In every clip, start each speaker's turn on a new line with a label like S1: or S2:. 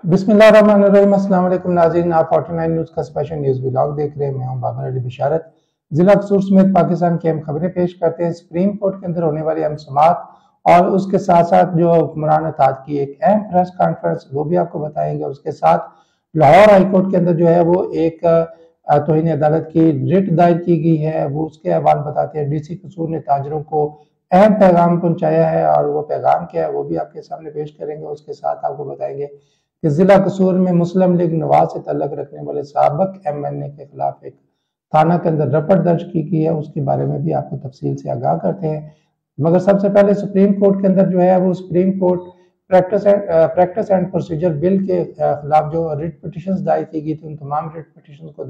S1: बिस्मिल्लाहिर्रहमानिर्रहीम। अस्सलाम वालेकुम नाज़रीन, आप 49 न्यूज़ का स्पेशल न्यूज़ व्लॉग देख रहे हैं। मैं हूं बाबर अली बिशारत। जिला कसूर समेत पाकिस्तान की अहम खबरें पेश करते हैं। सुप्रीम कोर्ट के अंदर होने वाली अहम समाअत और उसके साथ साथ जो हुक्मरान इत्तेहाद की एक अहम प्रेस कॉन्फ्रेंस वो भी आपको बताएंगे। उसके साथ लाहौर हाई कोर्ट के अंदर जो है वो एक तौहीन अदालत की रिट दायर की गई है, वो उसके अहवाल बताते हैं। DC कसूर ने ताजरों को अहम पैगाम पहुंचाया है और वो पैगाम क्या है वो भी आपके सामने पेश करेंगे। उसके साथ आपको बताएंगे कि जिला कसूर में मुस्लिम लीग नवाज से तल्लुक रखने वाले साबिक MNA के खिलाफ एक थाना के अंदर रपट दर्ज की गई है, उसके बारे में भी आपको तफसील से आगाह करते हैं। मगर सबसे पहले सुप्रीम कोर्ट के अंदर जो है वो supreme court practice and procedure bill के खिलाफ जो रिट पिटिशंस दायर की गई थी, उन तमाम रिट पिटिशंस को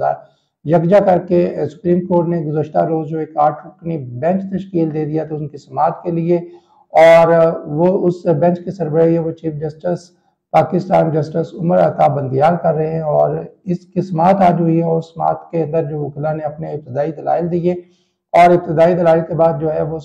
S1: यकजा करके सुप्रीम कोर्ट ने गुज़श्ता रोज जो एक 8 रुकनी बेंच तश्कील दे दिया था उनकी समाअत के लिए। और वो उस बेंच के सरबराही वो chief justice Pakistan justice Umar Ata Bandial कर रहे हैं। और इसकी समाअत आज हुई है और समाअत के अंदर जो वकीला ने अपने इब्तदाई दलाइल दिए और इब्तदाई दलाइल के बाद जो है वो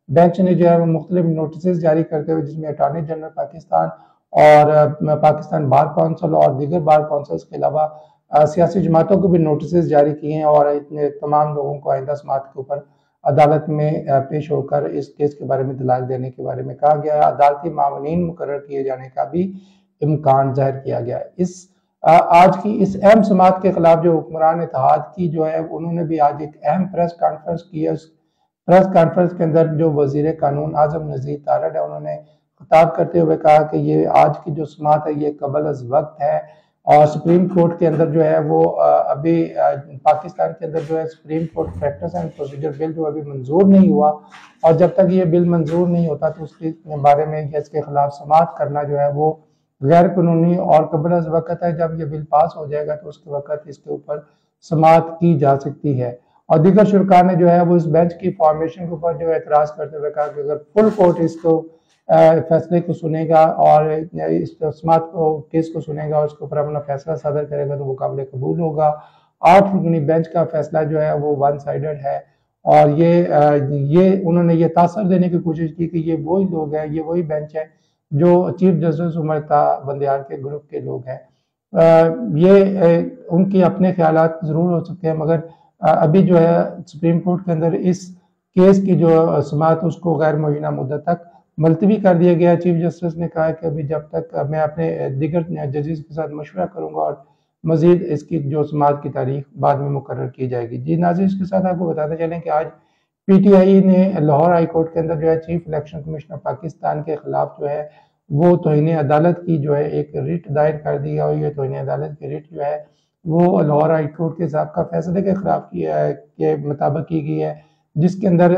S1: बेंच ने जो है वो मुख्तलिफ नोटिस जारी करते हुए, जिसमें अटॉर्नी जनरल पाकिस्तान और पाकिस्तान बार काउंसिल और दीगर बार काउंसिल्स के अलावा सियासी जमातों को भी नोटिस जारी किए हैं और इतने तमाम लोगों को आइंदा समाअत के ऊपर अदालत में पेश होकर इस केस के बारे में दलाइल देने के बारे में कहा गया है। अदालती मामलीन मुकर्रर किए जाने का भी इम्कान जाहिर किया गया है। आज की इस अहम समाअत के खिलाफ जो हुक्मरान इत्तेहाद की जो है उन्होंने भी आज एक अहम प्रेस कॉन्फ्रेंस की है। उस प्रेस कॉन्फ्रेंस के अंदर जो वजीर कानून आजम नज़ीर तारड़ है उन्होंने खिताब करते हुए कहा कि ये आज की जो समाअत है ये कबल अज़ वक्त है और सुप्रीम कोर्ट के अंदर जो है वो अभी पाकिस्तान के अंदर जो है supreme court practice and procedure bill जो अभी मंजूर नहीं हुआ और जब तक ये बिल मंजूर नहीं होता तो उसके बारे में इसके खिलाफ समाअत करना जो है वो गैर कानूनी और कबल अज़ वक्त है। जब ये बिल पास हो जाएगा तो उसके वक्त इसके ऊपर समाअत की जा सकती है। और दीगर शुरका ने जो है वो इस बेंच की फॉर्मेशन के ऊपर जो एतराज़ करते हुए कहा कि अगर फुल कोर्ट इसको फैसले को सुनेगा और इस समाअत को केस को सुनेगा और उसके ऊपर अपना फैसला सदर करेगा तो वो काबिल कबूल होगा। 8 रुकनी बेंच का फैसला जो है वो वन साइडेड है और ये उन्होंने ये तासर देने की कोशिश की कि ये वही लोग हैं, ये वही बेंच है जो चीफ जस्टिस उमर अता बंदियाल के ग्रुप के लोग हैं। ये उनके अपने ख्यालात ज़रूर हो सकते हैं मगर अभी जो है सुप्रीम कोर्ट के अंदर इस केस की जो समाअत उसको गैर मुअय्यना मुद्दत तक मुलतवी कर दिया गया। चीफ जस्टिस ने कहा कि अभी जब तक मैं अपने दीगर जजेस के साथ मशवरा करूंगा और मजीद इसकी जो समाअत की तारीख बाद में मुकर्रर की जाएगी। जी नाज़रीन, इसके साथ आपको बताते चलें कि आज PTI ने लाहौर हाई कोर्ट के अंदर जो है चीफ इलेक्शन कमिश्नर पाकिस्तान के खिलाफ जो है वो तौहीन अदालत की जो है एक रिट दायर कर दी है और ये तौहीन अदालत की रिट जो है वो लाहौर हाई कोर्ट के साबिक़ा फैसले के खिलाफ के मुताबिक की गई है, जिसके अंदर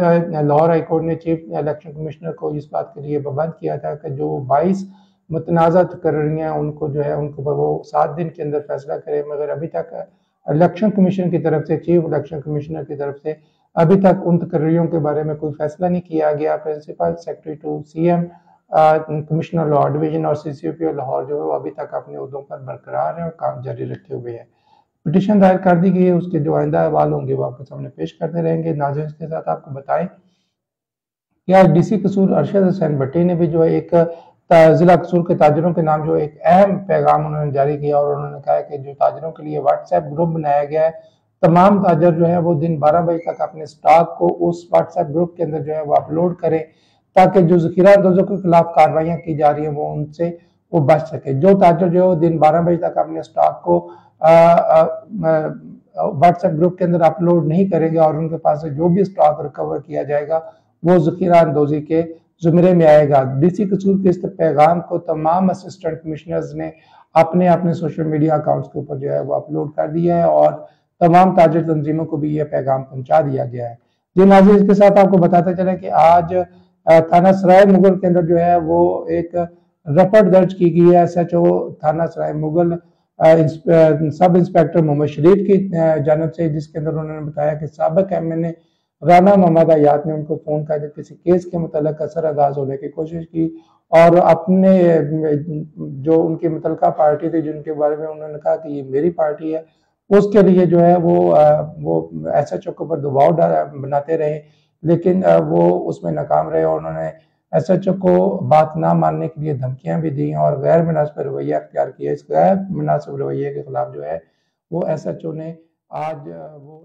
S1: लाहौर हाई कोर्ट ने चीफ इलेक्शन कमिश्नर को इस बात के लिए पाबंद किया था कि जो 22 मुतनाज़ा तकर्रियाँ उनको जो है उनके ऊपर वो 7 दिन के अंदर फैसला करे। मगर अभी तक इलेक्शन कमीशन की तरफ से चीफ इलेक्शन कमिश्नर की तरफ से अभी तक उन तकर्रियों के बारे में कोई फैसला नहीं किया गया। Principal secretary to CM commissioner Lahore division और CCPO लाहौर जो है अभी तक अपने उहदों पर बरकरार है और काम जारी रखे हुए है। पिटीशन दायर कर दी गई है, उसके जो आइंदा अहवाल होंगे वो आपके सामने पेश करते रहेंगे। नाज़रीन, के साथ आपको बताएं कि आज DC कसूर अरशद हुसैन भट्टी ने भी जो है एक जिला कसूर के ताजरों के नाम जो एक अहम पैगाम उन्होंने जारी किया और उन्होंने कहा कि जो ताजरों के लिए व्हाट्सएप ग्रुप बनाया गया है, तमाम ताजर जो है वो दिन 12 बजे तक अपने स्टॉक को उस व्हाट्सएप ग्रुप के अंदर जो है वो अपलोड करें ताकि जो ज़ख़ीरा अंदाज़ों के खिलाफ कार्रवाइयाँ की जा रही हैं वो उनसे वो बच सके। जो ताजर जो है दिन 12 बजे तक अपने स्टॉक को व्हाट्सएप ग्रुप के अंदर अपलोड नहीं करेंगे और उनके पास से जो भी स्टॉक रिकवर किया जाएगा वो ज़ख़ीरा अंदोज़ी के ज़ुमरे में आएगा। DC कसूर के इस पैगाम को तमाम असिस्टेंट कमिश्नर्स ने अपने अपने सोशल मीडिया अकाउंट्स के ऊपर जो है वो अपलोड कर दिया है और तमाम ताजर तंजीमों को भी यह पैगाम पहुंचा दिया गया है। जी नाज़रीन, इसके साथ आपको बताते चले कि आज थाना सराय मुगल के अंदर जो है वो एक रपट दर्ज की गई है SHO थाना सराय मुगल सब इंस्पेक्टर मोहम्मद शरीफ की जानब से, जिसके अंदर उन्होंने बताया कि साबिक MNA राना मोहम्मद हयात ने उनको फ़ोन करके किसी केस के मुतल्लिक़ असर अंदाज होने की कोशिश की और अपने जो उनकी मुतल्लिक़ा पार्टी थी जिनके बारे में उन्होंने कहा कि ये मेरी पार्टी है, उसके लिए जो है वो SHO के ऊपर दबाव बनाते रहे, लेकिन वो उसमें नाकाम रहे और उन्होंने ایس ایچ او کو بات نہ ماننے کے لیے دھمکیاں بھی دی اور غیر مناسب رویہ اختیار کیا۔ اس غیر مناسب رویے کے خلاف جو ہے وہ ایس ایچ او نے آج وہ